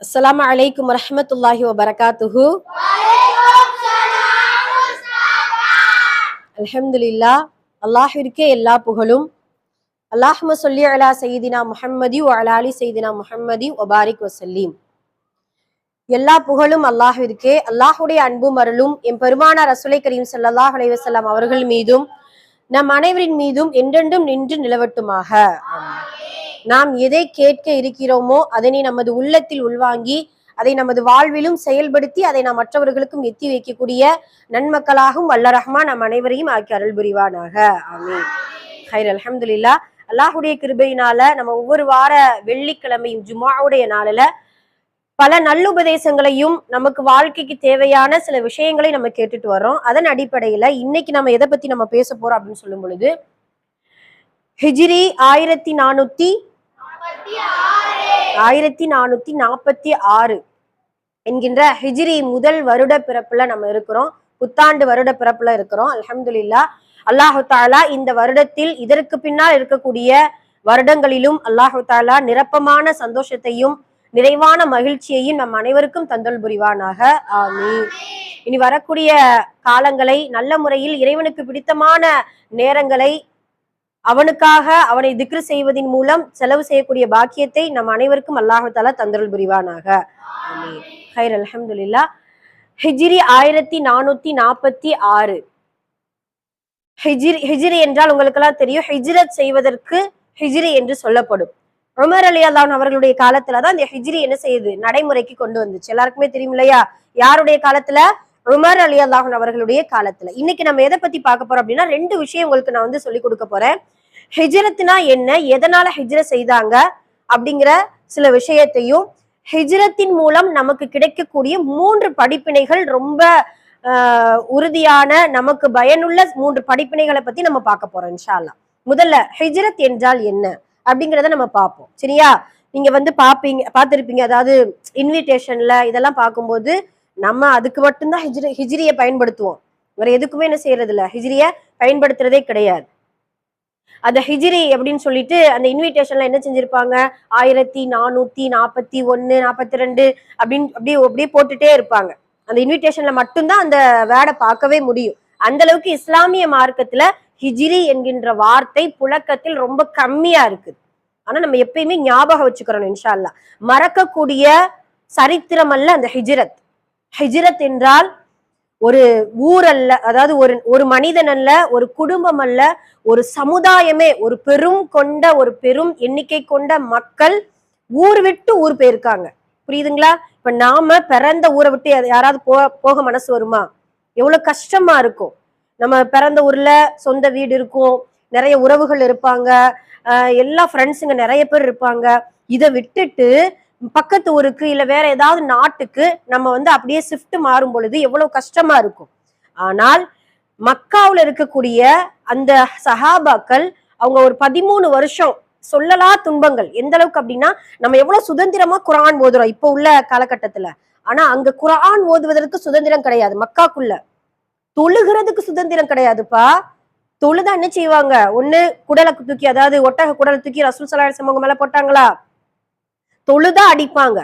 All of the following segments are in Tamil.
அஸ்ஸலாமு அலைக்கும் வரஹ்மத்துல்லாஹி வபரகாத்துஹு. அல்ஹம்துலில்லாஹ். அல்லாஹ்விற்கே எல்லா புகழும். அல்லாஹும்ம ஸல்லி அலா சய்யிதினா முஹம்மதி வ அலா ஆலி சய்யிதினா முஹம்மதி வ பாரிக் வஸல்லிம். எல்லா புகழும் அல்லாஹ்விற்கே. அல்லாஹ்வுடைய அன்பும் அருளும் எம் பெருமானார் ரசூலை கரீம் ஸல்லல்லாஹு அலைஹி வஸல்லம் அவர்கள் மீதும் நம் அனைவரின் மீதும் என்றென்றும் நின்று நிலவட்டுமாக. நாம் எதை கேட்க இருக்கிறோமோ அதனை நமது உள்ளத்தில் உள்வாங்கி அதை நமது வாழ்விலும் செயல்படுத்தி அதை நாம் மற்றவர்களுக்கும் எத்தி வைக்கக்கூடிய நன்மக்களாகவும் வல்ல ரஹ்மான் நம் அனைவரையும் ஆக்கி அருள் புரிவானாக. ஆமீன். ஹைர். அல்ஹம்துலில்லாஹ். அல்லாஹுடைய கிருபையினால நம்ம ஒவ்வொரு வார வெள்ளிக்கிழமையும் ஜும்ஆவுடைய நாளில பல நல்லுபதேசங்களையும் நமக்கு வாழ்க்கைக்கு தேவையான சில விஷயங்களை நம்ம கேட்டுட்டு வரோம். அதன் அடிப்படையில இன்னைக்கு நம்ம எதை பத்தி நம்ம பேச போறோம் அப்படின்னு சொல்லும் பொழுது, ஹிஜ்ரி 1446 என்கின்ற ஹிஜ்ரி முதல் வருட பிறப்புல நம்ம இருக்கிறோம். புத்தாண்டு வருட பிறப்புல இருக்கிறோம். அல்ஹம்துலில்லாஹ். அல்லாஹு தாலா இந்த வருடத்தில் இதற்கு பின்னால் இருக்கக்கூடிய வருடங்களிலும் அல்லாஹு தாலா நிரப்பமான சந்தோஷத்தையும் நிறைவான மகிழ்ச்சியையும் நம் அனைவருக்கும் தந்தல் புரிவானாக. ஆமீன். இனி வரக்கூடிய காலங்களை நல்ல முறையில் இறைவனுக்கு பிடித்தமான நேரங்களை அவனுக்காக அவனை திக்ரு செய்வதன் மூலம் செலவு செய்யக்கூடிய பாக்கியத்தை நம் அனைவருக்கும் அல்லாஹு தாலா தந்தருள் புரிவானாக. ஆமீன். ஹைர். அல்ஹம்துலில்லாஹ். ஹிஜ்ரி 1446. ஹிஜ்ரி என்றால் உங்களுக்கு எல்லாம் தெரியும், ஹிஜ்ரத் செய்வதற்கு ஹிஜ்ரி என்று சொல்லப்படும். உமர் ரலியல்லாஹு அன்ஹு அவர்களுடைய காலத்துலதான் இந்த ஹிஜ்ரி என்ன செய்யுது, நடைமுறைக்கு கொண்டு வந்துச்சு. எல்லாருக்குமே தெரியும் இல்லையா? யாருடைய காலத்துல? உமர் ரலியல்லாஹு அன்ஹு அவர்களுடைய காலத்துல. இன்னைக்கு நம்ம எதை பத்தி பார்க்க போறோம் அப்படின்னா, ரெண்டு விஷயம் உங்களுக்கு நான் சொல்லி கொடுக்க போறேன். ஹிஜ்ரத்னா என்ன, எதனால ஹிஜ்ரத் செய்தாங்க அப்படிங்கிற சில விஷயத்தையும், ஹிஜ்ரத்தின் மூலம் நமக்கு கிடைக்கக்கூடிய 3 படிப்பினைகள், ரொம்ப உறுதியான நமக்கு பயனுள்ள 3 படிப்பினைகளை பத்தி நம்ம பார்க்க போறோம் இன்ஷா அல்லாஹ். முதல்ல ஹிஜ்ரத் என்றால் என்ன அப்படிங்கிறத நம்ம பார்ப்போம். சரியா? நீங்க பார்த்திருப்பீங்க, அதாவது இன்விடேஷன்ல இதெல்லாம் பார்க்கும்போது நம்ம அதுக்கு மட்டும்தான் ஹிஜ்ரிய பயன்படுத்துவோம். வேற எதுக்குமே என்ன செய்யறது இல்ல, ஹிஜ்ரிய பயன்படுத்துறதே கிடையாது. அந்த ஹிஜ்ரி அப்படின்னு சொல்லிட்டு அந்த இன்விடேஷன்ல என்ன செஞ்சிருப்பாங்க, 1441 42 அப்படின்னு அப்படியே போட்டுட்டே இருப்பாங்க. அந்த இன்விடேஷன்ல மட்டும்தான் அந்த வேர்டை பார்க்கவே முடியும். அந்த அளவுக்கு இஸ்லாமிய மார்க்கத்துல ஹிஜ்ரி என்கின்ற வார்த்தை புழக்கத்தில் ரொம்ப கம்மியா இருக்குது. ஆனா நம்ம எப்பயுமே ஞாபகம் வச்சுக்கிறோம் இன்ஷா அல்லாஹ். மறக்கக்கூடிய சரித்திரம் அல்ல அந்த ஹிஜ்ரத். ஹிஜ்ரத் என்றால் ஒரு ஊர் அல்ல, அதாவது ஒரு மனிதன் அல்ல, ஒரு குடும்பம் அல்ல, ஒரு சமுதாயமே, ஒரு பெரும் எண்ணிக்கை கொண்ட மக்கள் ஊர் விட்டு ஊர் போயிருக்காங்க. புரியுதுங்களா? இப்ப நாம பிறந்த ஊரை விட்டு யாராவது போக மனசு வருமா? எவ்வளவு கஷ்டமா இருக்கும். நம்ம பிறந்த ஊர்ல சொந்த வீடு இருக்கும், நிறைய உறவுகள் இருப்பாங்க, எல்லா ஃப்ரெண்ட்ஸுங்க நிறைய பேர் இருப்பாங்க. இதை விட்டுட்டு பக்கத்து ஊருக்கு இல்ல வேற ஏதாவது நாட்டுக்கு நம்ம அப்படியே ஷிஃப்ட் மாறும் பொழுது எவ்வளவு கஷ்டமா இருக்கும். ஆனால் மக்காவுல இருக்கக்கூடிய அந்த சஹாபாக்கள் அவங்க ஒரு 13 வருஷம் சொல்லலா துன்பங்கள். எந்த அளவுக்கு அப்படின்னா, நம்ம எவ்வளவு சுதந்திரமா குர்ஆன் ஓதுறோம் இப்ப உள்ள காலகட்டத்துல. ஆனா அங்க குர்ஆன் ஓதுவதற்கு சுதந்திரம் கிடையாது. மக்காக்குள்ள தொழுகிறதுக்கு சுதந்திரம் கிடையாதுப்பா. தொழுதா என்ன செய்வாங்க, ஒண்ணு குடலை தூக்கி, அதாவது ஒட்டக குடலை தூக்கி ரசூல் ஸல்லல்லாஹு அலைஹி வஸல்லம் மேல போட்டாங்களா, தொழுதா அடிப்பாங்க,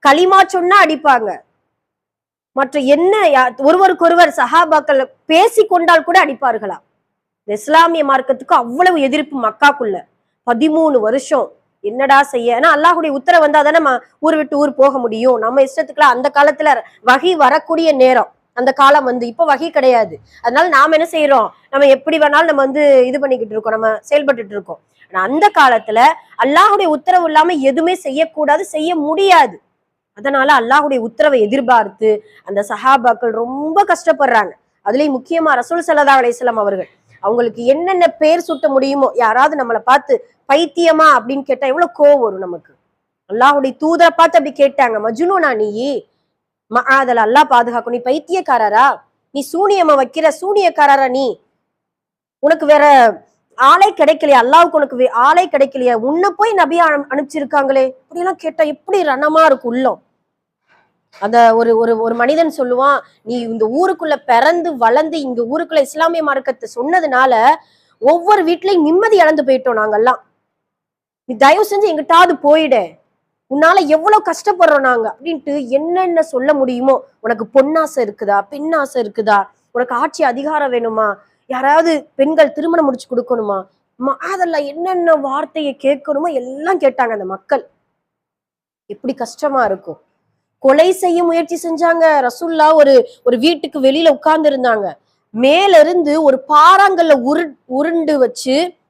களிமா சொன்னா அடிப்பாங்க. மற்ற என்ன ஒருவருக்கொருவர் சஹாபாக்கள் பேசி கொண்டால் கூட அடிப்பார்களா. இந்த இஸ்லாமிய மார்க்கத்துக்கு அவ்வளவு எதிர்ப்பு மக்காக்குள்ள. 13 வருஷம் என்னடா செய்ய? ஏன்னா அல்லாஹுடைய உத்தரவு வந்தாதானே நம்ம ஊர் விட்டு ஊர் போக முடியும். நம்ம இஷ்டத்துக்குலாம் அந்த காலத்துல வகி வரக்கூடிய நேரம் அந்த காலம் இப்ப வகி கிடையாது. அதனால நாம என்ன செய்யறோம், நம்ம எப்படி வேணாலும் நம்ம இது பண்ணிக்கிட்டு இருக்கோம், நம்ம செயல்பட்டு இருக்கோம். ஆனா அந்த காலத்துல அல்லாஹுடைய உத்தரவு இல்லாம எதுவுமே செய்யக்கூடாது, செய்ய முடியாது. அதனால அல்லாஹுடைய உத்தரவை எதிர்பார்த்து அந்த சஹாபாக்கள் ரொம்ப கஷ்டப்படுறாங்க. அதுலயும் முக்கியமா ரசூல் ஸல்லல்லாஹு அலைஹி வஸல்லம் அவர்கள், அவங்களுக்கு என்னென்ன பேர் சுட்ட முடியுமோ, யாராவது நம்மளை பார்த்து பைத்தியமா அப்படின்னு கேட்டா எவ்வளவு கோவம் வரும் நமக்கு. அல்லாஹுடைய தூதரை பார்த்து அப்படி கேட்டாங்க, மஜ்னூனா நீ, மஆதல், அல்லாஹ் பாதுகாக்கும், நீ பைத்தியக்காரரா, நீ சூனியமா வைக்கிற சூனியக்காரரா, நீ உனக்கு வேற ஆளை கிடைக்கலையா, அல்லாவுக்கு உனக்கு ஆளை கிடைக்கலையா, உன்னை போய் நபியா அனுப்பிச்சிருக்காங்களே அப்படியெல்லாம் கேட்டா எப்படி ரணமா இருக்கும் உள்ளம். அந்த ஒரு மனிதன் சொல்லுவான், நீ இந்த ஊருக்குள்ள பிறந்து வளர்ந்து இங்க ஊருக்குள்ள இஸ்லாமிய மார்க்கத்தை சொன்னதுனால ஒவ்வொரு வீட்லயும் நிம்மதி இழந்து போயிட்டோம் நாங்கெல்லாம். நீ தயவு செஞ்சு எங்கிட்டாவது போயிட, உன்னால எவ்வளவு கஷ்டப்படுறோம் நாங்க அப்படின்ட்டு என்னென்ன சொல்ல முடியுமோ. உனக்கு பொன்னாசை இருக்குதா, பெண்ணாசை இருக்குதா, உனக்கு ஆட்சி அதிகாரம் வேணுமா, யாராவது பெண்கள் திருமணம் முடிச்சு கொடுக்கணுமா, அதெல்லாம் என்னென்ன வார்த்தையை கேட்கணுமோ எல்லாம் கேட்டாங்க அந்த மக்கள். எப்படி கஷ்டமா இருக்கும். கொலை செய்ய முயற்சி செஞ்சாங்க. ரசூல்லா ஒரு வீட்டுக்கு வெளியில உட்கார்ந்து இருந்தாங்க. மேல இருந்து ஒரு பாறாங்கல்ல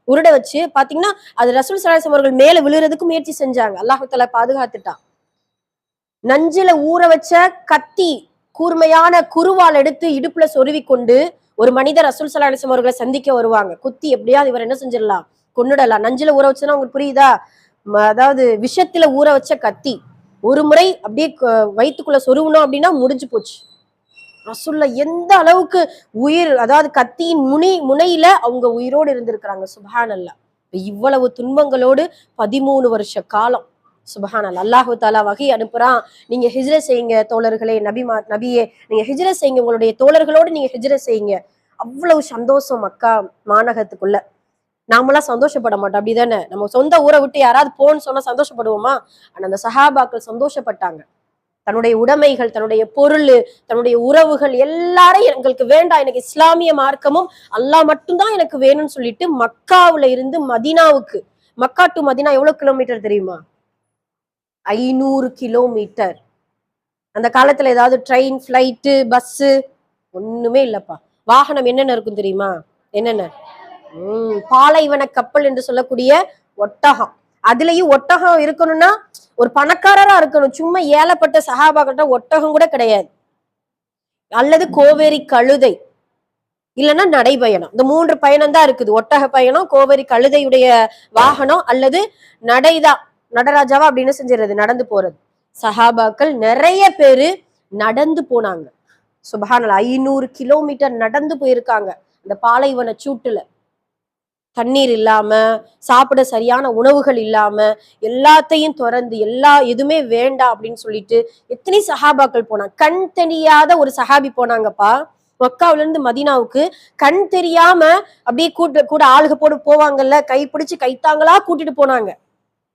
உருட வச்சு பாத்தீங்கன்னா அது ரசூல் ஸல்லல்லாஹு அலைஹி அவர்கள் மேல விழுறதுக்கு முயற்சி செஞ்சாங்க. அல்லாஹ் தஆலா பாதுகாத்துட்டான். நஞ்சில ஊற வச்ச கத்தி, கூர்மையான குருவால் எடுத்து இடுப்புல சொருவி கொண்டு ஒரு மனிதர் ரசூல் ஸல்லல்லாஹு அலைஹி அவர்களை சந்திக்க வருவாங்க. குத்தி எப்படியாவது இவர் என்ன செஞ்சிடலாம், கொன்னுடலாம். நஞ்சில ஊற வச்சுன்னா உங்களுக்கு புரியுதா, அதாவது விஷத்துல ஊற வச்ச கத்தி ஒரு முறை அப்படியே வயிற்றுக்குள்ள சொருவணும் அப்படின்னா முடிஞ்சு போச்சு. ரசூல்லா எந்த அளவுக்கு உயிர், அதாவது கத்தியின் முனையில அவங்க உயிரோடு இருந்திருக்கிறாங்க. சுப்ஹானல்லாஹ். இவ்வளவு துன்பங்களோடு 13 வருஷ காலம். சுப்ஹானல்லாஹ். அல்லாஹு தாலா வகை அனுப்புறான், நீங்க ஹிஜ்ரத் செய்யுங்க தோழர்களே, நபியே நீங்க ஹிஜ்ரத் செய்யுங்க, உங்களுடைய தோழர்களோடு நீங்க ஹிஜ்ரத் செய்யுங்க. அவ்வளவு சந்தோஷம் மக்கா மாநகரத்துக்குள்ள. நாமெல்லாம் சந்தோஷப்பட மாட்டோம், அப்படிதானே? நம்ம சொந்த ஊரை விட்டு யாராவது போன்னு சொன்னா சந்தோஷப்படுவோமா? ஆனா அந்த சஹாபாக்கள் சந்தோஷப்பட்டாங்க. தன்னுடைய உடைமைகள், தன்னுடைய பொருள், தன்னுடைய உறவுகள் எல்லாரும் எங்களுக்கு வேண்டாம், எனக்கு இஸ்லாமிய மார்க்கமும் அல்லாஹ் மட்டும்தான் எனக்கு வேணும்னு சொல்லிட்டு மக்காவுல இருந்து மதீனாவுக்கு, மக்கா டு மதீனா எவ்வளவு கிலோமீட்டர் தெரியுமா? 500 கிலோமீட்டர். அந்த காலத்துல ஏதாவது ட்ரெயின், பிளைட்டு, பஸ் ஒண்ணுமே இல்லப்பா. வாகனம் என்னென்ன இருக்கும் தெரியுமா? என்னென்ன? பாலைவன கப்பல் என்று சொல்லக்கூடிய ஒட்டகம். அதுலயும் ஒட்டகம் இருக்கணும்னா ஒரு பணக்காரரா இருக்கணும். சும்மா ஏலப்பட்ட சஹாபாக்கிட்ட ஒட்டகம் கூட கிடையாது. அல்லது கோவேரி கழுதை, இல்லைன்னா நடைபயணம். இந்த 3 பயணம் தான் இருக்குது. ஒட்டக பயணம், கோவேரி கழுதையுடைய வாகனம், அல்லது நடைதான். நடராஜாவா அப்படின்னு செஞ்சிருது, நடந்து போறது. சஹாபாக்கள் நிறைய பேரு நடந்து போனாங்க. சுபஹானல்லாஹ். 500 கிலோமீட்டர் நடந்து போயிருக்காங்க. இந்த பாலைவன சூட்டுல தண்ணீர் இல்லாம, சாப்பிட சரியான உணவுகள் இல்லாம, எல்லாத்தையும் திறந்து எதுவுமே வேண்டாம் அப்படின்னு சொல்லிட்டு எத்தனை சஹாபாக்கள் போனாங்க. கண் தெரியாத ஒரு சஹாபி போனாங்கப்பா மக்காவுல இருந்து மதீனாவுக்கு. கண் தெரியாம அப்படியே கூட ஆளுக போட்டு போவாங்கல்ல, கை பிடிச்சு கைத்தாங்களா கூட்டிட்டு போனாங்க.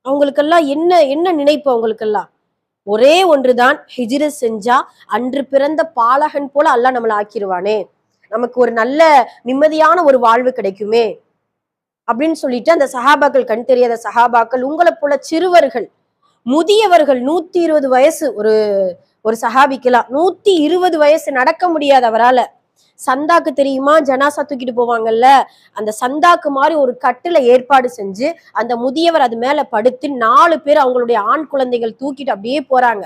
அவங்களுக்கெல்லாம் என்ன நினைப்பு? அவங்களுக்கெல்லாம் ஒரே ஒன்றுதான், ஹிஜ்ரத் செஞ்சா அன்று பிறந்த பாலகன் போல அல்லாஹ் நம்மளை ஆக்கிடுவானே, நமக்கு ஒரு நல்ல நிம்மதியான ஒரு வாழ்வு கிடைக்குமே அப்படின்னு சொல்லிட்டு அந்த சஹாபாக்கள், கண் தெரியாத சஹாபாக்கள், உங்களை போல சிறுவர்கள், முதியவர்கள், 120 வயசு ஒரு சஹாபிக்கலாம், 120 வயசு, நடக்க முடியாது அவரால. சந்தாக்கு தெரியுமா, ஜனாசா தூக்கிட்டு போவாங்கல்ல, அந்த சந்தாக்கு மாதிரி ஒரு கட்டுல ஏற்பாடு செஞ்சு அந்த முதியவர் அது மேல படுத்து 4 பேர் அவங்களுடைய ஆண் குழந்தைகள் தூக்கிட்டு அப்படியே போறாங்க.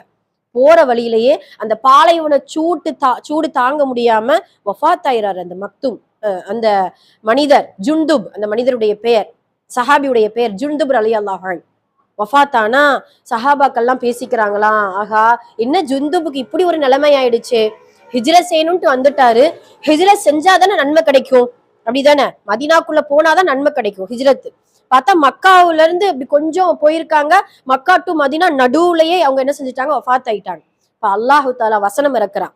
போற வழியிலேயே அந்த பாலைவன சூடு தாங்க முடியாம வஃபாத் ஆயிறாரு அந்த மக்தும். அந்த மனிதர் ஜுந்துப், அந்த மனிதருடைய பெயர், சஹாபியுடைய பெயர் ஜுந்துப் ரலியல்லாஹு அன்ஹு. வஃபாத்தானா சஹாபாக்கெல்லாம் பேசிக்கிறாங்களாம், ஆகா என்ன ஜுந்துபுக்கு இப்படி ஒரு நிலைமை ஆயிடுச்சு, ஹிஜ்ரத் செய்யணும்ட்டு வந்துட்டாரு, ஹிஜ்ரத் செஞ்சாதானே நன்மை கிடைக்கும், அப்படிதானே? மதீனாக்குள்ள போனாதான் நன்மை கிடைக்கும். ஹிஜ்ரத் பார்த்தா மக்காவுல இருந்து இப்படி கொஞ்சம் போயிருக்காங்க, மக்கா டு மதீனா நடுவுலயே அவங்க என்ன செஞ்சுட்டாங்க, வஃபாத் ஆயிட்டாங்க. இப்ப அல்லாஹு தாலா வசனம் இறக்குறான்,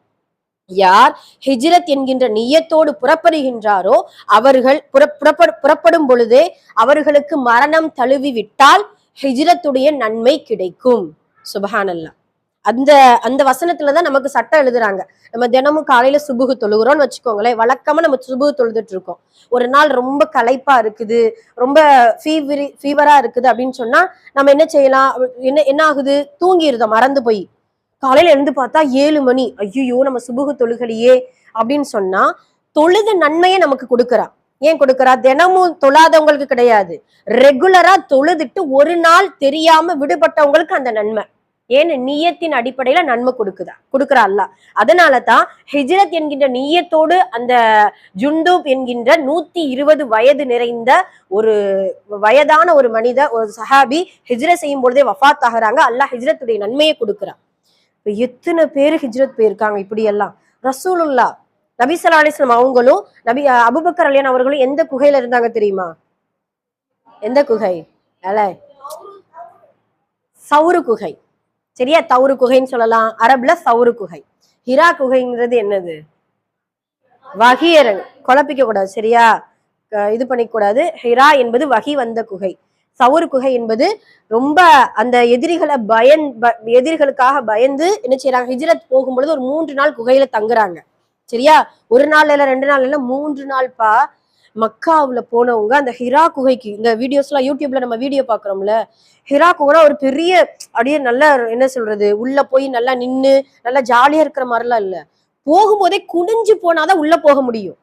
யார் ஹிஜ்ரத் என்கின்ற நியத்தோடு புறப்படுகின்றாரோ அவர்கள் புறப்படும் பொழுதே அவர்களுக்கு மரணம் தழுவி விட்டால் ஹிஜ்ரத்துடைய நன்மை கிடைக்கும். சுபஹானல்லாஹ். அந்த அந்த வசனத்துலதான் நமக்கு சட்டம் எழுதுறாங்க. நம்ம தினமும் காலையில சுபுகு தொழுகிறோம்னு வச்சுக்கோங்களேன். வழக்கமா நம்ம சுபுகு தொழுதுட்டு இருக்கோம். ஒரு நாள் ரொம்ப களைப்பா இருக்குது, ரொம்ப ஃபீவரா இருக்குது அப்படின்னு சொன்னா நம்ம என்ன செய்யலாம், என்ன ஆகுது, தூங்கிருதோம் மறந்து போய். காலையில இருந்து பார்த்தா 7 மணி, ஐயோ நம்ம சுபுகு தொழுகலையே அப்படின்னு சொன்னா தொழுத நன்மையை நமக்கு கொடுக்கறா. ஏன் கொடுக்கறா? தினமும் தொழாதவங்களுக்கு கிடையாது, ரெகுலரா தொழுதுட்டு ஒரு நாள் தெரியாம விடுபட்டவங்களுக்கு அந்த நன்மை. ஏன்னு நியத்தின் அடிப்படையில நன்மை கொடுக்குறா அல்லாஹ். அதனாலதான் ஹிஜ்ரத் என்கின்ற நியத்தோடு அந்த ஜுண்டூப் என்கின்ற 120 வயது நிறைந்த ஒரு வயதான ஒரு மனிதர், ஒரு சஹாபி ஹிஜ்ரத் செய்யும் பொழுதே வஃபாத் ஆகுறாங்க. அல்லாஹ் ஹிஜ்ரத்துடைய நன்மையை கொடுக்குறான். எத்தனை பேரு ஹிஜ்ரத் போயிருக்காங்க இப்படி எல்லாம். ரசூலுல்லாஹ் நபி ஸல்லல்லாஹு அலைஹி வஸல்லம் அவங்களும் நபி அபூபக்கர் ரலியல்லாஹு அவர்களும் எந்த குகையில இருந்தாங்க தெரியுமா? எந்த குகை? சவுரு குகை. சரியா? தவுரு குகைன்னு சொல்லலாம், அரபுல சவுரு குகை. ஹிரா குகைங்கிறது என்னது? வஹியரன், குழப்பிக்க கூடாது, சரியா? இது பண்ணிக்க கூடாது. ஹிரா என்பது வஹி வந்த குகை. சவுர் குகை என்பது ரொம்ப அந்த எதிரிகளுக்காக பயந்து என்ன செய்யறாங்க, ஹிஜ்ரத் போகும்பொழுது ஒரு 3 நாள் குகையில தங்குறாங்க. சரியா? ஒரு நாள் இல்ல 2 நாள் இல்ல 3 நாள்பா. மக்காவுல போனவங்க அந்த ஹிரா குகைக்கு, இந்த வீடியோஸ் எல்லாம் யூடியூப்ல நம்ம வீடியோ பாக்குறோம்ல, ஹிரா குகைனா ஒரு பெரிய அப்படியே நல்லா என்ன சொல்றது, உள்ள போய் நல்லா நின்னு நல்லா ஜாலியா இருக்கிற மாதிரிலாம் இல்ல. போகும்போதே குனிஞ்சு போனாதான் உள்ள போக முடியும்.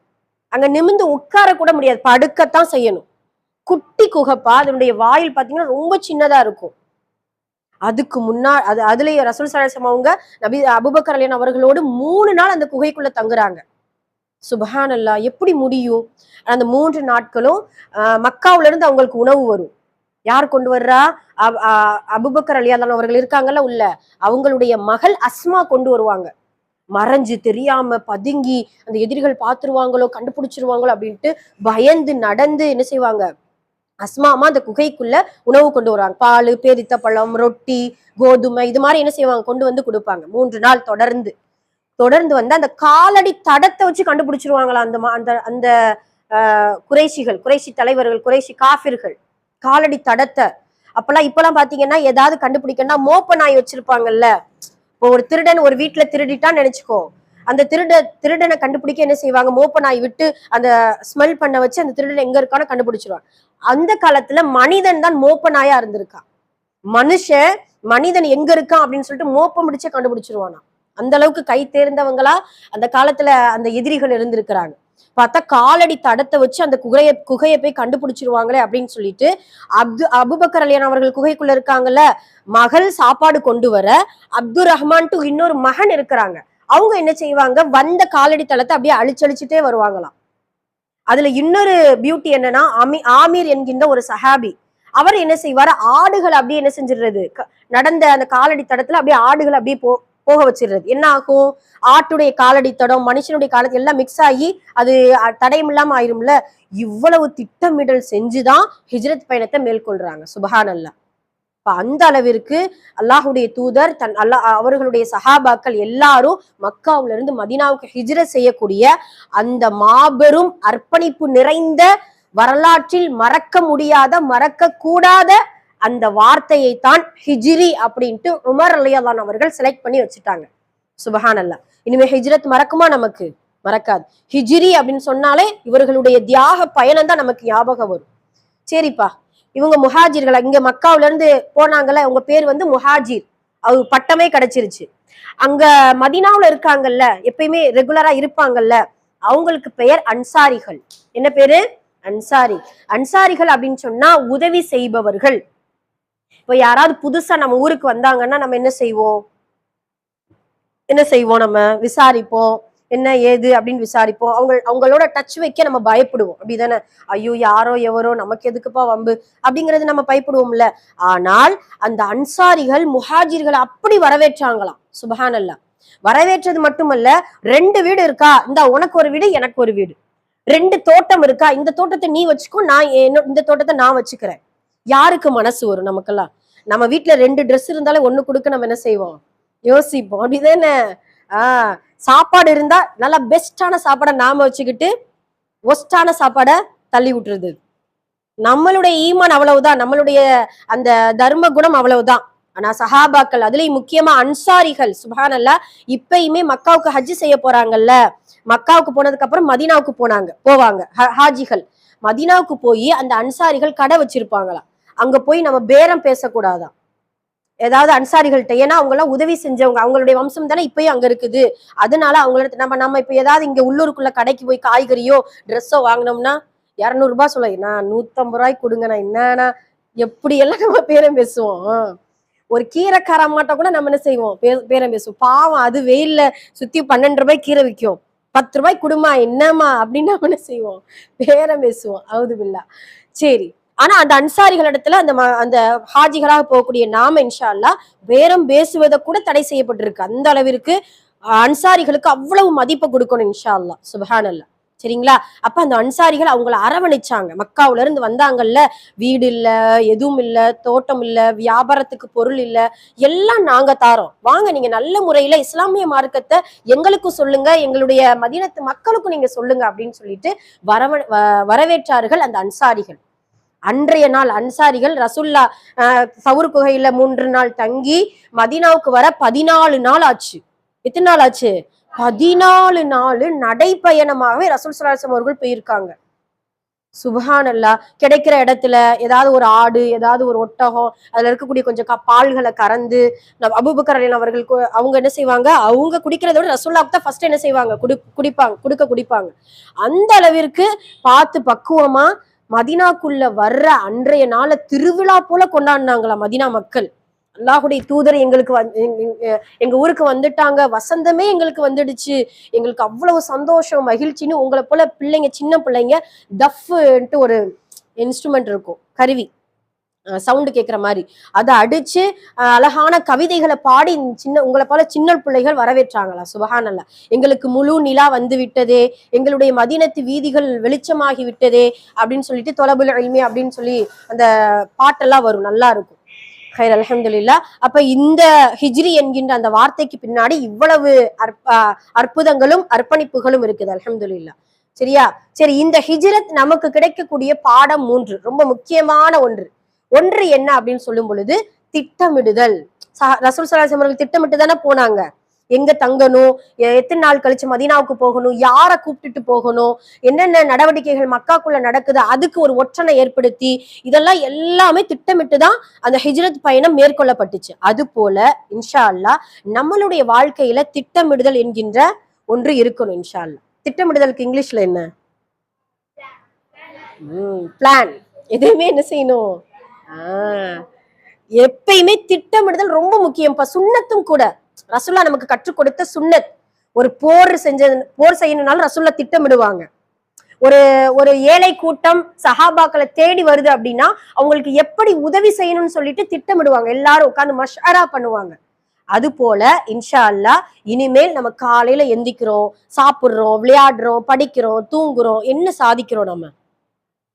அங்க நிமிந்து உட்கார கூட முடியாது, படுக்கத்தான் செய்யணும். குட்டி குகைப்பா. அதனுடைய வாயில் பாத்தீங்கன்னா ரொம்ப சின்னதா இருக்கும். அதுக்கு அதுலயே ரசூல் ஸல்லல்லாஹு அலைஹி வஸல்லம் அவங்க நபி அபூபக்கர் ரலியல்லாஹு அவர்களோடு 3 நாள் அந்த குகைக்குள்ள தங்குறாங்க. சுபஹானல்லாஹ், எப்படி முடியும்? அந்த 3 நாட்களும் மக்காவுல இருந்து அவங்களுக்கு உணவு வரும். யார் கொண்டு வர்றா? அபூபக்கர் ரலியல்லாஹு அவர்கள் இருக்காங்கல்ல உள்ள, அவங்களுடைய மகள் அஸ்மா கொண்டு வருவாங்க. மறைஞ்சு தெரியாம பதுங்கி அந்த எதிரிகள் பாத்துருவாங்களோ கண்டுபிடிச்சிருவாங்களோ அப்படின்ட்டு பயந்து நடந்து என்ன செய்வாங்க, அஸ்மாமா அந்த குகைக்குள்ள உணவு கொண்டு வருவாங்க. பால், பேரித்த பழம், ரொட்டி, கோதுமை, இது மாதிரி என்ன செய்வாங்க, கொண்டு வந்து கொடுப்பாங்க. 3 நாள் தொடர்ந்து வந்து அந்த காலடி தடத்தை வச்சு கண்டுபிடிச்சிருவாங்களா அந்த அந்த அந்த குறைஷி தலைவர்கள், குறைஷி காஃபிர்கள் காலடி தடத்தை. இப்பெல்லாம் பாத்தீங்கன்னா ஏதாவது கண்டுபிடிக்கணும்னா மோப்ப நாய் வச்சிருப்பாங்கல்ல. இப்போ ஒரு திருடன் ஒரு வீட்டுல திருடிட்டான்னு நினைச்சுக்கோ, அந்த திருடனை கண்டுபிடிக்க என்ன செய்வாங்க, மோப்ப நாய் விட்டு அந்த ஸ்மெல் பண்ண வச்சு அந்த திருடன் எங்க இருக்கான்னு கண்டுபிடிச்சிருவாங்க. அந்த காலத்துல மனிதன் தான் மோப்ப நாயா இருந்திருக்கான். மனிதன் எங்க இருக்கான் அப்படின்னு சொல்லிட்டு மோப்பம் முடிச்சே கண்டுபிடிச்சிருவானா. அந்த அளவுக்கு கை தேர்ந்தவங்களா அந்த காலத்துல அந்த எதிரிகள் இருந்திருக்கிறாங்க. பார்த்தா காலடி தடத்தை வச்சு அந்த குகையை போய் கண்டுபிடிச்சிருவாங்களே அப்படின்னு சொல்லிட்டு அபூபக்கர் ரலியல்லாஹு அவர்கள் குகைக்குள்ள இருக்காங்கல்ல, மகள் சாப்பாடு கொண்டு வர அப்துர் ரஹ்மான்ட்டு இன்னொரு மகன் இருக்கிறாங்க. அவங்க என்ன செய்வாங்க, வந்த காலடி தளத்தை அப்படியே அழிச்சழிச்சுட்டே வருவாங்களாம். அதுல இன்னொரு பியூட்டி என்னன்னா, ஆமீர் என்கின்ற ஒரு சஹாபி, அவர் என்ன செய்வாரு, ஆடுகள் அப்படியே என்ன செஞ்சிடுறது, நடந்த அந்த காலடி தடத்துல அப்படியே ஆடுகள் அப்படியே போக வச்சிடுறது. என்ன ஆகும், ஆட்டுடைய காலடி தடம் மனுஷனுடைய காலடி எல்லாம் மிக்ஸ் ஆகி அது தடயம் இல்லாம ஆயிரும்ல. இவ்வளவு திட்டமிடல் செஞ்சுதான் ஹிஜ்ரத் பயணத்தை மேற்கொள்றாங்க. சுபஹானல்லாஹ். அந்த அளவிற்கு அல்லாஹுடைய தூதர் அவர்களுடைய சஹாபாக்கள் எல்லாரும் மக்காவுல இருந்து மதீனாவுக்கு ஹிஜ்ரத் செய்யக்கூடிய அந்த மாபெரும் அர்ப்பணிப்பு நிறைந்த, வரலாற்றில் மறக்க முடியாத, மறக்க கூடாத அந்த வார்த்தையை தான் ஹிஜ்ரி அப்படின்ட்டு உமர் ரலியல்லாஹு அவர்கள் செலக்ட் பண்ணி வச்சுட்டாங்க. சுபஹானல்லாஹ். இனிமே ஹிஜ்ரத் மறக்குமா? நமக்கு மறக்காது. ஹிஜ்ரி அப்படின்னு சொன்னாலே இவர்களுடைய தியாக பயணம் தான் நமக்கு ஞாபகம் வரும். சரிப்பா, இவங்க முஹாஜிர்கள் இங்க மக்காவுல இருந்து போனாங்கல்ல, உங்க பேர் வந்து முஹாஜிர், அது பட்டமே கிடைச்சிருச்சு. அங்க மதீனாவுல இருக்காங்கல்ல, எப்பயுமே ரெகுலரா இருப்பாங்கல்ல, அவங்களுக்கு பெயர் அன்சாரிகள். என்ன பேரு? அன்சாரி. அன்சாரிகள் அப்படின்னு சொன்னா உதவி செய்பவர்கள். இப்ப யாராவது புதுசா நம்ம ஊருக்கு வந்தாங்கன்னா நம்ம என்ன செய்வோம், நம்ம விசாரிப்போம், என்ன ஏது அப்படின்னு விசாரிப்போம். அவங்களோட டச் வைக்க நம்ம பயப்படுவோம், அப்படிதானே? ஐயோ யாரோ எவரோ, நமக்கு எதுக்குப்பா வம்பு அப்படிங்கறது நம்ம பயப்படுவோம்ல. ஆனால் அந்த அன்சாரிகள் முஹாஜிர்கள் அப்படி வரவேற்றாங்களாம். சுபஹானல்லாஹ். வரவேற்றது மட்டுமல்ல, 2 வீடு இருக்கா, இந்த உனக்கு ஒரு வீடு எனக்கு ஒரு வீடு, 2 தோட்டம் இருக்கா, இந்த தோட்டத்தை நீ வச்சுக்கோ, நான் இந்த தோட்டத்தை நான் வச்சுக்கிறேன். யாருக்கு மனசு வரும் நமக்கெல்லாம்? நம்ம வீட்டுல 2 ட்ரெஸ் இருந்தாலே ஒண்ணு கொடுக்க நம்ம என்ன செய்வோம், யோசிப்போம், அப்படிதானே? சாப்பாடு இருந்தா நல்லா பெஸ்டான சாப்பாடை நாம வச்சுக்கிட்டு ஒஸ்டான சாப்பாடை தள்ளி விட்டுறது. நம்மளுடைய ஈமான் அவ்வளவுதான், நம்மளுடைய அந்த தர்ம குணம் அவ்வளவுதான். ஆனா சஹாபாக்கள், அதுலயும் முக்கியமா அன்சாரிகள், சுப்ஹானல்லாஹ், இப்பயுமே மக்காவுக்கு ஹஜ் செய்ய போறாங்கல்ல, மக்காவுக்கு போனதுக்கு அப்புறம் மதீனாவுக்கு போவாங்க ஹாஜிகள். மதீனாவுக்கு போய் அந்த அன்சாரிகள் கடை வச்சிருப்பாங்களாம். அங்க போய் நம்ம பேரம் பேசக்கூடாதான் ஏதாவது அன்சாரிகள்கிட்ட. ஏன்னா அவங்க எல்லாம் உதவி செஞ்சவங்க, அவங்களுடைய வம்சம் தானே இப்பயும் அங்க இருக்குது. அதனால அவங்கள நம்ம இப்ப ஏதாவது இங்க உள்ளூருக்குள்ள கடைக்கு போய் காய்கறியோ ட்ரெஸ்ஸோ வாங்கினோம்னா 200 ரூபாய் சொல்ல, நான் 150 ரூபாய்க்கு கொடுங்க, நான் என்னன்னா எப்படி எல்லாம் நம்ம பேரம் பேசுவோம். ஒரு கீரைக்கார அம்மாட்ட கூட நம்ம என்ன செய்வோம், பேரம் பேசுவோம். பாவம், அது வெயில்ல சுத்தி 12 ரூபாய் கீரை விற்கும், 10 ரூபாய் குடுமா என்னமா அப்படின்னு நம்ம என்ன செய்வோம், பேரம் பேசுவோம். அவுதுபில்லா. சரி, ஆனா அந்த அன்சாரிகள் இடத்துல அந்த ஹாஜிகளாக போகக்கூடிய நாம இன்ஷா அல்லாஹ் பேரம் பேசுவதை கூட தடை செய்யப்பட்டிருக்கு. அந்த அளவிற்கு அன்சாரிகளுக்கு அவ்வளவு மதிப்பு கொடுக்கணும் இன்ஷா அல்லாஹ். சுப்ஹானல்லாஹ். சரிங்களா? அப்ப அந்த அன்சாரிகள் அவங்கள அரவணைச்சாங்க. மக்காவுல இருந்து வந்தாங்கல்ல, வீடு இல்ல, எதுவும் இல்ல, தோட்டம் இல்ல, வியாபாரத்துக்கு பொருள் இல்ல, எல்லாம் நாங்க தாரோம், வாங்க நீங்க நல்ல முறையில இஸ்லாமிய மார்க்கத்தை எங்களுக்கும் சொல்லுங்க, எங்களுடைய மதீனத்து மக்களுக்கும் நீங்க சொல்லுங்க அப்படின்னு சொல்லிட்டு வரவேற்றார்கள் அந்த அன்சாரிகள். அன்றைய நாள் அன்சாரிகள் ரசுல்லா சவுர் குகையில 3 நாள் தங்கி மதீனாவுக்கு வர 14 நாள் ஆச்சு. எத்தனை நாள் ஆச்சு? 14 நாள் நடைப்பயணமாகவே ரசூல் ஸல்லல்லாஹு அலைஹி வஸல்லம் அவர்கள் போயிருக்காங்க. சுபஹானல்லா. கிடைக்கிற இடத்துல ஏதாவது ஒரு ஆடு, ஏதாவது ஒரு ஒட்டகம், அதுல இருக்கக்கூடிய கொஞ்சம் பால்களை கறந்து அபூபக்கர் ரலியல்லாஹு அவர்களுக்கு அவங்க என்ன செய்வாங்க, அவங்க குடிக்கிறத விட ரசூலுல்லாஹ்க்கு தான் ஃபர்ஸ்ட் என்ன செய்வாங்க, குடிப்பாங்க. அந்த அளவிற்கு பார்த்து பக்குவமா மதீனாக்குள்ள வர்ற அன்றைய நாளை திருவிழா போல கொண்டாடினாங்களா மதீனா மக்கள். அல்லாஹுடைய தூதர் எங்களுக்கு எங்க ஊருக்கு வந்துட்டாங்க, வசந்தமே எங்களுக்கு வந்துடுச்சு, எங்களுக்கு அவ்வளவு சந்தோஷம் மகிழ்ச்சின்னு. உங்களை போல பிள்ளைங்க, சின்ன பிள்ளைங்க டஃப்ன்ட்டு ஒரு இன்ஸ்ட்ருமெண்ட் இருக்கும், கருவி, சவுண்டு கேட்கிற மாதிரி, அதை அடிச்சு அழகான கவிதைகளை பாடி உங்களை போல சின்ன பிள்ளைகள் வரவேற்றாங்களா. சுபஹானல்லா. எங்களுக்கு முழு நிலா வந்து விட்டதே, எங்களுடைய மதீனத்து வீதிகள் வெளிச்சமாகி விட்டதே அப்படின்னு சொல்லிட்டு தொலபுல் இல்மி அப்படின்னு சொல்லி அந்த பாட்டெல்லாம் வரும், நல்லா இருக்கும். ஹைர் அல்ஹம்துலில்லாஹ். அப்ப இந்த ஹிஜ்ரி என்கின்ற அந்த வார்த்தைக்கு பின்னாடி இவ்வளவு அற்புதங்களும் அர்ப்பணிப்புகளும் இருக்குது. அல்ஹம்துலில்லாஹ். சரியா? சரி, இந்த ஹிஜ்ரத் நமக்கு கிடைக்கக்கூடிய பாடம் 3, ரொம்ப முக்கியமான ஒன்று என்ன அப்படின்னு சொல்லும் பொழுது திட்டமிடுதல். ரசூல் ஸல்லல்லாஹு அலைஹி வஸல்லம் அவர்கள் திட்டமிட்டு தானே போனாங்க. எங்க தங்கணும், எத்தனை நாள் கழிச்சு மதீனாவுக்கு போகணும், யாரை கூப்பிட்டுட்டு போகணும், என்னென்ன நடவடிக்கைகள் மக்காக்குள்ள நடக்குது, அதுக்கு ஒரு ஒற்றனை ஏற்படுத்தி இதெல்லாம் எல்லாமே திட்டமிட்டு தான் அந்த ஹிஜ்ரத் பயணம் மேற்கொள்ளப்பட்டுச்சு. அது போல இன்ஷா அல்லாஹ் நம்மளுடைய வாழ்க்கையில திட்டமிடுதல் என்கின்ற ஒன்று இருக்கணும் இன்ஷா அல்லாஹ். திட்டமிடுதலுக்கு இங்கிலீஷ்ல என்ன? பிளான். எதுவுமே என்ன செய்யணும், எப்பயுமே திட்டமிடுதல் ரொம்ப முக்கியம். சுன்னத்தும் கூட ரசூல்லா நமக்கு கற்றுக் கொடுத்த சுன்னத். ஒரு போர் செய்யணும்னாலும் ரசூல்லா திட்டமிடுவாங்க. ஒரு ஏழை கூட்டம் சஹாபாக்களை தேடி வருது அப்படின்னா அவங்களுக்கு எப்படி உதவி செய்யணும்னு சொல்லிட்டு திட்டமிடுவாங்க, எல்லாரும் உட்கார்ந்து மஷ்வரா பண்ணுவாங்க. அது போல இன்ஷா அல்லாஹ் இனிமேல் நம்ம காலையில எந்திக்கிறோம், சாப்பிடுறோம், விளையாடுறோம், படிக்கிறோம், தூங்குறோம், என்ன சாதிக்கிறோம்? நம்ம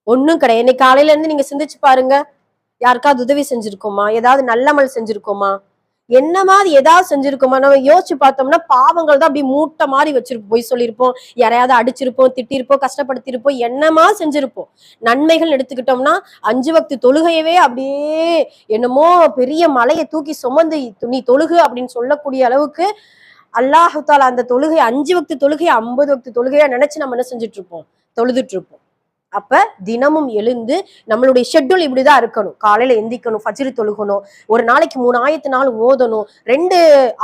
ஒண்ணும் கிடையாது. இன்னைக்கு காலையில இருந்து நீங்க சிந்திச்சு பாருங்க, யாருக்காவது உதவி செஞ்சிருக்கோமா, ஏதாவது நல்லமல் செஞ்சிருக்கோமா, என்ன மாதிரி ஏதாவது செஞ்சிருக்கோமா? நம்ம யோசிச்சு பார்த்தோம்னா பாவங்கள் தான் அப்படி மூட்டை மாதிரி வச்சிருப்போம். போய் சொல்லியிருப்போம், யாரையாவது அடிச்சிருப்போம், திட்டிருப்போம், கஷ்டப்படுத்திருப்போம், என்னமா செஞ்சிருப்போம். நன்மைகள் எடுத்துக்கிட்டோம்னா 5 வக்து தொழுகையவே அப்படியே என்னமோ பெரிய மலையை தூக்கி சுமந்து நீ தொழுகு அப்படின்னு சொல்லக்கூடிய அளவுக்கு அல்லாஹு தாலா அந்த தொழுகை 5 வக்து தொழுகையை 50 வக்து தொழுகையா நினைச்சு நம்ம என்ன செஞ்சுட்டு இருப்போம், தொழுதுட்டு இருப்போம். அப்ப தினமும் எழுந்து நம்மளுடைய ஷெட்யூல் இப்படிதான் இருக்கணும். காலையில எந்திக்கணும், ஃபஜ்ர் தொழுகணும், ஒரு நாளைக்கு 3 ஆயத்தினாலும் ஓதணும், 2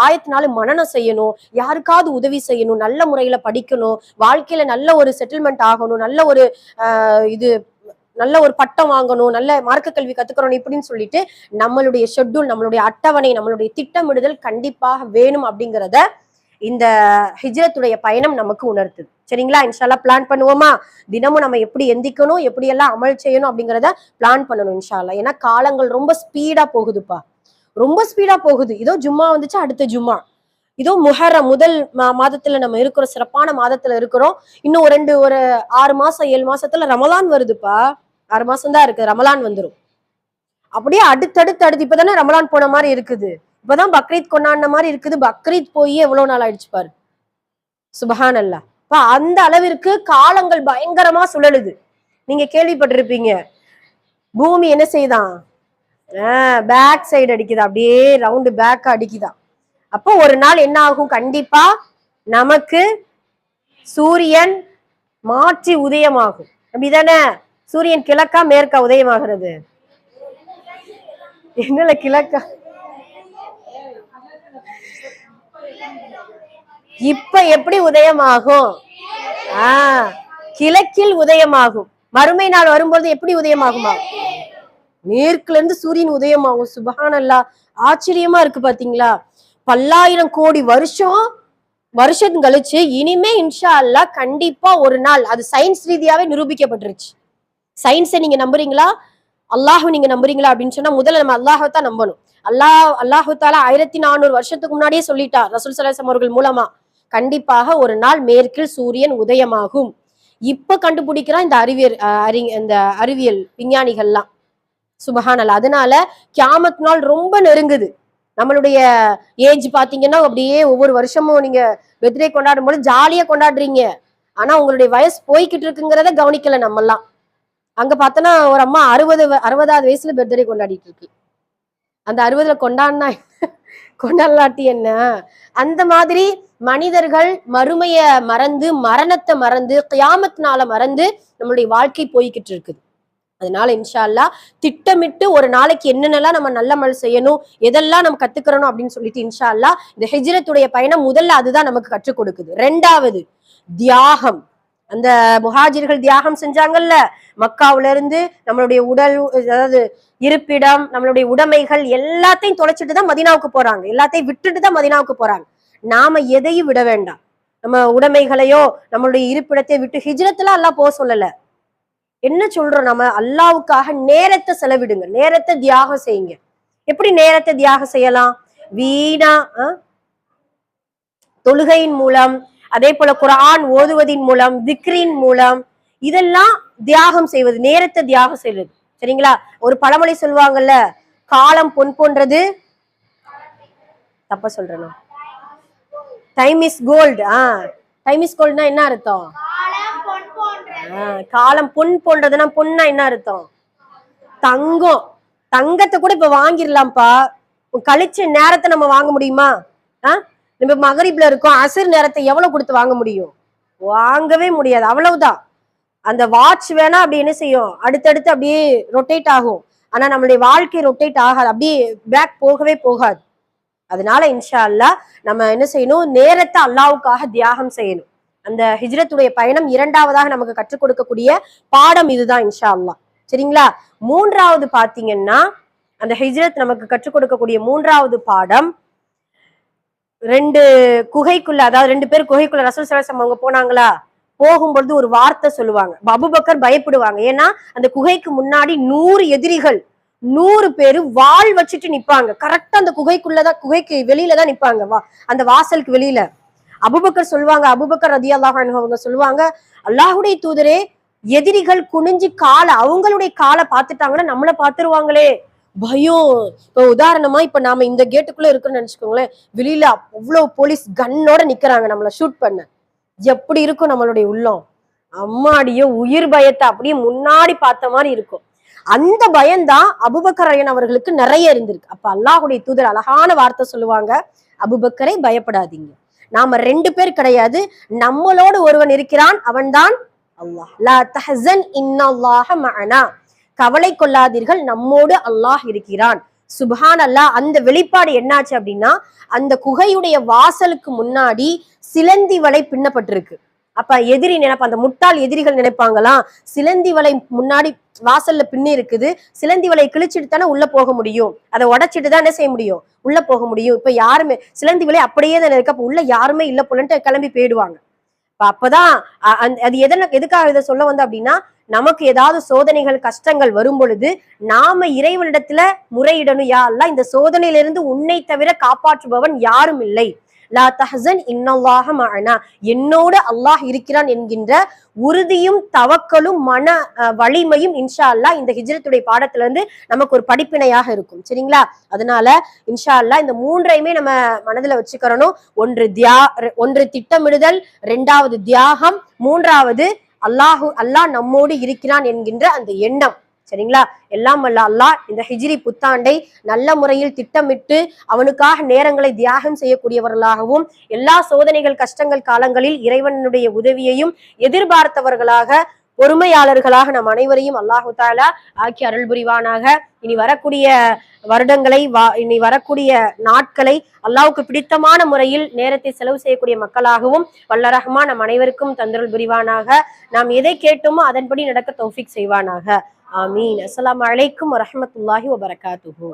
ஆயத்தினாலும் மனனம் செய்யணும், யாருக்காவது உதவி செய்யணும், நல்ல முறையில படிக்கணும், வாழ்க்கையில நல்ல ஒரு செட்டில்மெண்ட் ஆகணும், நல்ல ஒரு பட்டம் வாங்கணும், நல்ல மார்க்க கல்வி கத்துக்கிறோம், இப்படின்னு சொல்லிட்டு நம்மளுடைய ஷெட்யூல், நம்மளுடைய அட்டவணை, நம்மளுடைய திட்டமிடுதல் கண்டிப்பாக வேணும் அப்படிங்கிறத இந்த ஹிஜ்ரத்துடைய பயணம் நமக்கு உணர்த்துது. சரிங்களா? இன்ஷால்லா பிளான் பண்ணுவோமா? தினமும் நம்ம எப்படி எந்திக்கணும், எப்படி எல்லாம் அமல் செய்யணும் அப்படிங்கிறத பிளான் பண்ணணும் இன்ஷால்லா. ஏன்னா காலங்கள் ரொம்ப ஸ்பீடா போகுதுப்பா, ரொம்ப ஸ்பீடா போகுது. இதோ ஜும்மா வந்துச்சு, அடுத்த ஜும்மா, இதோ முஹர்ரம் முதல் மாதத்துல நம்ம இருக்கிறோம், சிறப்பான மாதத்துல இருக்கிறோம். இன்னும் ஒரு 6 மாசம் 7 மாசத்துல ரமலான் வருதுப்பா. 6 மாசம் தான் இருக்கு, ரமலான் வந்துடும். அப்படியே அடுத்தடுத்து இப்பதானே ரமலான் போன மாதிரி இருக்குது, இப்பதான் பக்ரீத் கொண்டாடின மாதிரி இருக்குது. பக்ரீத் போய் எவ்வளவு நாள் ஆயிடுச்சு பாரு. சுபஹான் அல்லாஹ். அந்த அளவிற்கு காலங்கள் பயங்கரமா சுழலுது. நீங்க கேள்விப்பட்டிருப்பீங்க, பூமி என்ன செய்தான், பேக் சைடு அடிக்குதா, அப்படியே ரவுண்டு பேக் அடிக்குதா. அப்போ ஒரு நாள் என்ன ஆகும், கண்டிப்பா நமக்கு சூரியன் மாற்றி உதயமாகும். அப்படிதானே? சூரியன் கிழக்கா மேற்கா உதயமாகிறது? என்னல கிழக்கா? இப்ப எப்படி உதயமாகும்? கிழக்கில் உதயமாகும். மறுமை நாள் வரும்போது எப்படி உதயமாகுமா? மேற்குல இருந்து சூரியன் உதயமாகும். சுபஹானல்லாஹ். ஆச்சரியமா இருக்கு பாத்தீங்களா? பல்லாயிரம் கோடி வருஷம் கழிச்சு இனிமே இன்ஷா அல்லாஹ் கண்டிப்பா ஒரு நாள், அது சயின்ஸ் ரீதியாவே நிரூபிக்கப்பட்டுருச்சு. சயின்ஸை நீங்க நம்புறீங்களா, அல்லாஹ் நீங்க நம்புறீங்களா அப்படின்னு சொன்னா முதல்ல நம்ம அல்லாஹை தான் நம்பணும். அல்லாஹு தாலா 1400 வருஷத்துக்கு முன்னாடியே சொல்லிட்டார் ரசூல் ஸல்லல்லாஹு அலைஹி வஸல்லம் அவர்கள் மூலமா, கண்டிப்பாக ஒரு நாள் மேற்கில் சூரியன் உதயமாகும். இப்ப கண்டுபிடிக்கிறான் இந்த அறிவியல் விஞ்ஞானிகள்லாம். சுபஹானல்லாஹ். அதனால கியாமத் நாள் ரொம்ப நெருங்குது. நம்மளுடைய ஏஜ் பாத்தீங்கன்னா அப்படியே ஒவ்வொரு வருஷமும் நீங்க பர்த்டே கொண்டாடும் போது ஜாலியா கொண்டாடுறீங்க, ஆனா உங்களுடைய வயசு போய்கிட்டு இருக்குங்கிறத கவனிக்கல நம்மெல்லாம். அங்க பார்த்தோன்னா ஒரு அம்மா 60வது வயசுல பர்த்டே கொண்டாடிட்டு இருக்கு. அந்த 60ல கொண்டாடலாட்டி என்ன? அந்த மாதிரி மனிதர்கள் மறுமைய மறந்து, மரணத்தை மறந்து, கியாமத் நாள மறந்து நம்மளுடைய வாழ்க்கை போய்கிட்டு இருக்குது. அதனால இன்ஷா அல்லாஹ் திட்டமிட்டு ஒரு நாளைக்கு என்னென்னலாம் நம்ம நல்ல மல் செய்யணும், எதெல்லாம் நம்ம கத்துக்கிறணும் அப்படின்னு சொல்லிட்டு இன்ஷா அல்லாஹ் இந்த ஹிஜ்ரத்துடைய பயணம் முதல்ல அதுதான் நமக்கு கற்றுக் கொடுக்குது. 2வது தியாகம். அந்த முஹாஜிர்கள் தியாகம் செஞ்சாங்கல்ல, மக்காவுல இருந்து நம்மளுடைய உடல், அதாவது இருப்பிடம், நம்மளுடைய உடைமைகள் எல்லாத்தையும் தொலைச்சிட்டு தான் மதீனாவுக்கு போறாங்க, எல்லாத்தையும் விட்டுட்டு தான் மதீனாவுக்கு போறாங்க. நாம எதையும் விட வேண்டாம். நம்ம உடைமைகளையோ நம்மளுடைய இருப்பிடத்தை விட்டு ஹிஜ்ரத்துல அல்லாஹ் போக சொல்லல. என்ன சொல்றோம், நம்ம அல்லாவுக்காக நேரத்தை செலவிடுங்க, நேரத்தை தியாகம் செய்யுங்க. எப்படி நேரத்தை தியாகம் செய்யலாம்? வீணா தொழுகையின் மூலம், அதே போல குர்ஆன் ஓதுவதின் மூலம், திக்ரின் மூலம், இதெல்லாம் தியாகம் செய்வது, நேரத்தை தியாகம் செய்வது. சரிங்களா? ஒரு பழமொழி சொல்லுவாங்கல்ல, காலம் பொன் போன்றது. தப்பா சொல்றேன். Time is gold. Time is கோல்டுனா என்ன அர்த்தம்? காலம் பொன் போன்றதுன்னா, பொண்ணா என்ன அர்த்தம்? தங்கம். தங்கத்தை கூட இப்ப வாங்கிடலாம்ப்பா. கழிச்ச நேரத்தை நம்ம வாங்க முடியுமா? நம்ம மகரிப்ல இருக்கோம், அசர் நேரத்தை எவ்வளவு கொடுத்து வாங்க முடியும்? வாங்கவே முடியாது. அவ்வளவுதான். அந்த வாட்ச் வேணா அப்படி என்ன செய்யும், அடுத்தடுத்து அப்படியே ரொட்டேட் ஆகும். ஆனா நம்மளுடைய வாழ்க்கை ரொட்டேட் ஆகாது, அப்படியே பேக் போகவே போகாது. அதனால இன்ஷா அல்லாஹ் நம்ம என்ன செய்யணும், நேரத்தை அல்லாவுக்காக தியாகம் செய்யணும். அந்த ஹிஜ்ரத்துடைய பயணம் 2வதாக நமக்கு கற்றுக் கொடுக்கக்கூடிய பாடம் இதுதான் இன்ஷா அல்லாஹ். சரிங்களா? 3வது பாத்தீங்கன்னா, அந்த ஹிஜ்ரத் நமக்கு கற்றுக் கொடுக்கக்கூடிய 3வது பாடம், 2 குகைக்குள்ள, அதாவது 2 பேர் குகைக்குள்ள ரசூல் ஸல்லல்லாஹு அலைஹி வஸல்லம் அவங்க போனாங்களா, போகும்பொழுது ஒரு வார்த்தை சொல்லுவாங்க. அபூபக்கர் பயப்படுவாங்க. ஏன்னா அந்த குகைக்கு முன்னாடி 100 எதிரிகள், 100 பேரு வாள் வச்சுட்டு நிப்பாங்க. கரெக்டா அந்த குகைக்குள்ளதான், குகைக்கு வெளியில தான் நிப்பாங்க, அந்த வாசலுக்கு வெளியில. அபூபக்கர் சொல்லுவாங்க, அபூபக்கர் ரலியல்லாஹு அன்ஹு அவங்க சொல்லுவாங்க, அல்லாஹ்வுடைய தூதரே, எதிரிகள் குனிஞ்சு அவங்களுடைய காலை பார்த்துட்டாங்கன்னா நம்மள பாத்துருவாங்களே, பயம். இப்ப உதாரணமா இப்ப நாம இந்த கேட்டுக்குள்ள இருக்குன்னு நினைச்சுக்கோங்களேன், வெளியில அவ்வளவு போலீஸ் கண்ணோட நிக்கிறாங்க நம்மள ஷூட் பண்ண. எப்படி இருக்கும் நம்மளுடைய உள்ளம்? அம்மாடியோ, உயிர் பயத்தை அப்படியே முன்னாடி பார்த்த மாதிரி இருக்கும். அந்த பயம்தான் அபூபக்கர் அவர்களுக்கு நிறைய இருந்திருக்கு. அப்ப அல்லாஹ்வுடைய தூதர் அழகான வார்த்தை சொல்லுவாங்க, அபூபக்கரை பயப்படாதீங்க, நாம 2 பேர் கிடையாது, நம்மளோடு ஒருவன் இருக்கிறான், அவன்தான் அல்லாஹ். லா தஹஸன் இன்னல்லாஹ மஅனா, கவலை கொள்ளாதீர்கள், நம்மோடு அல்லாஹ் இருக்கிறான். சுப்ஹான் அல்லாஹ். அந்த வெளிப்பாடு என்னாச்சு அப்படின்னா, அந்த குகையுடைய வாசலுக்கு முன்னாடி சிலந்தி வலை பின்னப்பட்டிருக்கு. அப்ப எதிரி நினைப்ப, அந்த முட்டாள் எதிரிகள் நினைப்பாங்களாம், சிலந்தி வலை முன்னாடி வாசல்ல பின்னி இருக்குது, சிலந்தி வலை கிழிச்சிட்டு தானே உள்ள போக முடியும், அதை உடைச்சிட்டு தான் என்ன செய்ய முடியும், உள்ள போக முடியும். இப்ப யாருமே சிலந்தி வலை அப்படியே தான் இருக்கு, அப்ப உள்ள யாருமே இல்ல போலன்ட்டு கிளம்பி போயிடுவாங்க. அப்பதான் அது எதுக்காக இதை சொல்ல வந்து அப்படின்னா, நமக்கு ஏதாவது சோதனைகள் கஷ்டங்கள் வரும் பொழுது நாம இறைவனிடத்துல முறையிடணும், யா அல்லாஹ் இந்த சோதனையிலிருந்து உன்னை தவிர காப்பாற்றுபவன் யாரும் இல்லை, லா தஹஸன் இன்னல்லாஹ மஅனா, என்னோடு அல்லாஹ் இருக்கிறான் என்கின்ற உறுதியும் தவக்கலும் மன வலிமையும் இன்ஷா அல்லாஹ் இந்த ஹிஜ்ரத்துடைய பாடத்துல இருந்து நமக்கு ஒரு படிப்பினையாக இருக்கும். சரிங்களா? அதனால இன்ஷா அல்லாஹ் இந்த 3ஐயுமே நம்ம மனதுல வச்சுக்கிறணும். ஒன்று திட்டமிடுதல், 2வது தியாகம், 3வது அல்லாஹ் நம்மோடு இருக்கிறான் என்கின்ற அந்த எண்ணம். சரிங்களா? எல்லாம் வல்ல அல்லாஹ் இந்த ஹிஜ்ரி புத்தாண்டை நல்ல முறையில் திட்டமிட்டு அவனுக்காக நேரங்களை தியாகம் செய்யக்கூடியவர்களாகவும், எல்லா சோதனைகள் கஷ்டங்கள் காலங்களில் இறைவனுடைய உதவியையும் எதிர்பார்த்தவர்களாக, பொறுமையாளர்களாக நம் அனைவரையும் அல்லாஹு தஆலா ஆக்கி அருள் புரிவானாக. இனி வரக்கூடிய வருடங்களை, இனி வரக்கூடிய நாட்களை அல்லாஹ்வுக்கு பிடித்தமான முறையில் நேரத்தை செலவு செய்யக்கூடிய மக்களாகவும் வல்ல ரஹ்மான் நம் அனைவருக்கும் தந்தருள் புரிவானாக. நாம் எதை கேட்டோமோ அதன்படி நடக்க தௌஃபீக் செய்வானாக. ஆமீன். அஸ்ஸலாமு அலைக்கும் வரஹ்மத்துல்லாஹி வபரகாத்துஹு.